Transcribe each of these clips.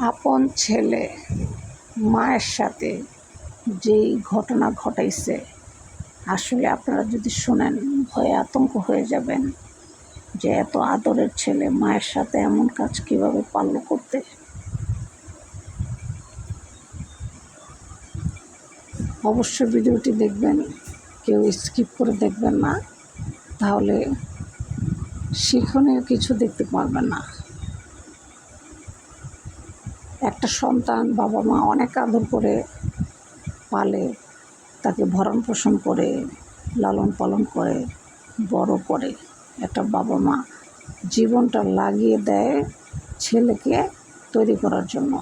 আপন ছেলে মায়ের সাথে যেই ঘটনা ঘটাইছে, আসলে আপনারা যদি শোনেন ভয়ে আতঙ্ক হয়ে যাবেন যে এত আদরের ছেলে মায়ের সাথে এমন কাজ কীভাবে পারল করতে। অবশ্যই ভিডিওটি দেখবেন, কেউ স্কিপ করে দেখবেন না, তাহলে শিক্ষণীয় কিছু দেখতে পারবেন না। একটা সন্তান বাবা মা অনেক আদর করে পালে, তাকে ভরণ পোষণ করে লালন পালন করে বড় করে। একটা বাবা মা জীবনটা লাগিয়ে দেয় ছেলেকে তৈরি করার জন্য,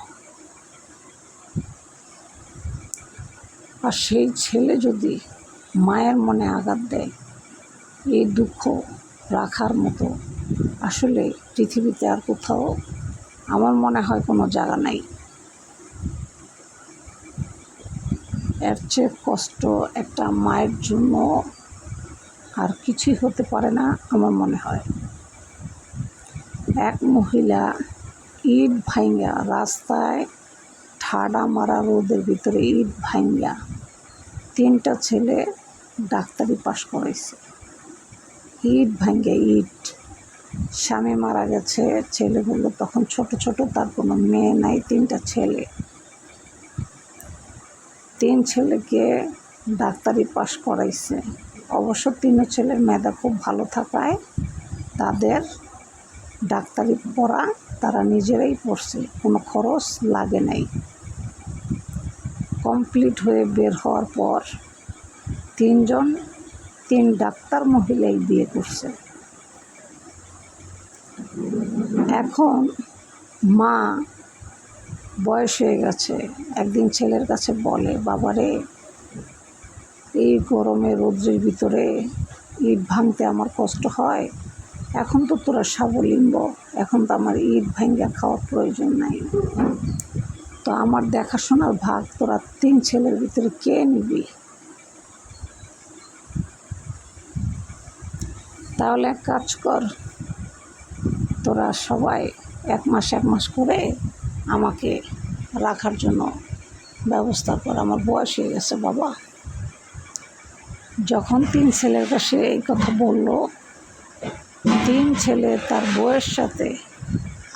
আর সেই ছেলে যদি মায়ের মনে আঘাত দেয়, এই দুঃখ রাখার মতো আসলে পৃথিবীতে আর কোথাও আমার মনে হয় কোনো জায়গা নাই। এর চেয়ে কষ্ট একটা মায়ের জন্য আর কিছুই হতে পারে না আমার মনে হয়। এক মহিলা ইট ভাঙ্গা রাস্তায় ঠাডা মারা রোদের ভিতরে ইট ভাঙ্গা 3টা ছেলে ডাক্তারি পাশ করাইছে। ইট ভাঙ্গা ইট, স্বামী মারা গেছে, ছেলেগুলো তখন ছোট ছোট, তার কোনো মেয়ে নাই, 3টা ছেলে। 3 ছেলেকে ডাক্তারি পাশ করাইছে। অবশ্য 3 ছেলের মেধা খুব ভালো থাকায় তাদের ডাক্তারি পড়া তারা নিজেরাই পড়ছে, কোনো খরচ লাগে নাই। কমপ্লিট হয়ে বের হওয়ার পর 3 ডাক্তার মহিলাই বিয়ে করছে। এখন মা বয়স হয়ে গেছে, একদিন ছেলের কাছে বলে, বাবারে এই গরমে রৌদ্রের ভিতরে ইট ভাঙতে আমার কষ্ট হয়, এখন তো তোরা স্বাবলম্ব, এখন তো আমার ইট ভাঙ্গা খাওয়ার প্রয়োজন নাই, তো আমার দেখাশোনার ভাগ তোরা 3 ছেলের ভিতরে কে নিবি? তাহলে এক কাজ কর, তোরা সবাই 1 মাস করে আমাকে রাখার জন্য ব্যবস্থা কর, আমার বয়স হয়ে গেছে বাবা। যখন 3 ছেলের কাছে এই কথা বলল, 3 ছেলে তার বউয়ের সাথে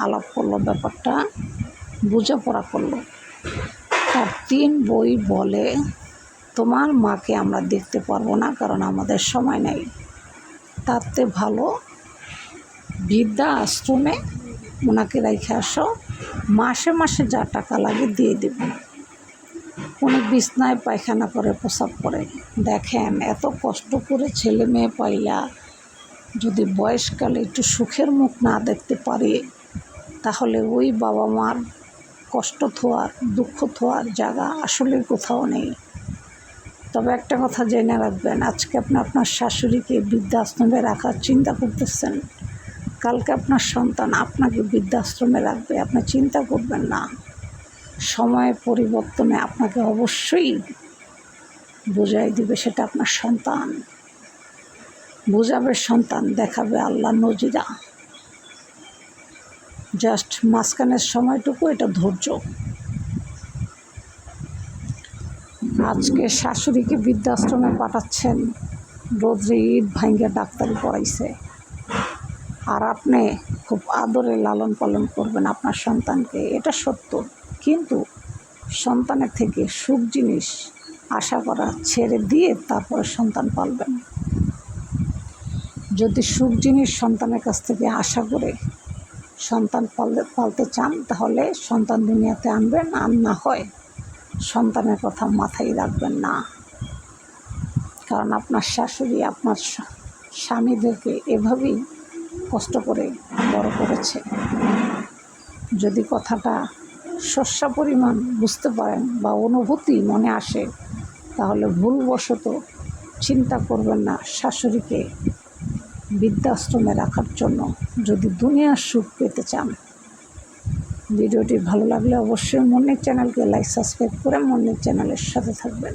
আলাপ করলো, ব্যাপারটা বোঝাপড়া করলো। তার 3 বই বলে, তোমার মাকে আমরা দেখতে পারবো না, কারণ আমাদের সময় নেই, তাতে ভালো বৃদ্ধা আশ্রমে ওনাকে রেখে আসো, মাসে মাসে যা টাকা লাগে দিয়ে দেব, উনি বিছনায় পায়খানা করে প্রসাব করে। দেখেন, এত কষ্ট করে ছেলে মেয়ে পাইলা যদি বয়সকালে একটু সুখের মুখ না দেখতে পারি, তাহলে ওই বাবা মার কষ্ট থোয়ার দুঃখ থোয়ার জায়গা আসলে কোথাও নেই। তবে একটা কথা জেনে রাখবেন, আজকে আপনি আপনার শাশুড়িকে বৃদ্ধাশ্রমে রাখার চিন্তা করতেছেন, কালকে আপনার সন্তান আপনাকে বৃদ্ধাশ্রমে রাখবে, আপনি চিন্তা করবেন না। সময়ের পরিবর্তনে আপনাকে অবশ্যই বুঝাই দিবে, সেটা আপনার সন্তান বুঝাবে, সন্তান দেখাবে আল্লাহ নজিরা। জাস্ট মাঝখানের সময়টুকু এটা ধৈর্য। আজকে শাশুড়িকে বৃদ্ধাশ্রমে পাঠাচ্ছেন, রোদ্রে ইট ভাঙ্গা ডাক্তারি পড়াইছে, আর আপনি খুব আদরে লালন পালন করবেন আপনার সন্তানকে, এটা সত্য। কিন্তু সন্তানের থেকে সুখ জিনিস আশা করা ছেড়ে দিয়ে তারপরে সন্তান পালবেন। যদি সুখ জিনিস সন্তানের কাছ থেকে আশা করে সন্তান পালতে চান, তাহলে সন্তান দুনিয়াতে আনবেন, আর না হয় সন্তানের কথা মাথায় রাখবেন না। কারণ আপনার শাশুড়ি আপনার স্বামীদেরকে এভাবেই কষ্ট করে বড় করেছে। যদি কথাটা সস্যা পরিমাণ বুঝতে পারেন বা অনুভূতি মনে আসে, তাহলে ভুলবশত চিন্তা করবেন না শাশুড়িকে বৃদ্ধাশ্রমে রাখার জন্য, যদি দুনিয়ার সুখ পেতে চান। ভিডিওটি ভালো লাগলে অবশ্যই মন্নির চ্যানেলকে লাইক সাবস্ক্রাইব করে মন্নির চ্যানেলের সাথে থাকবেন।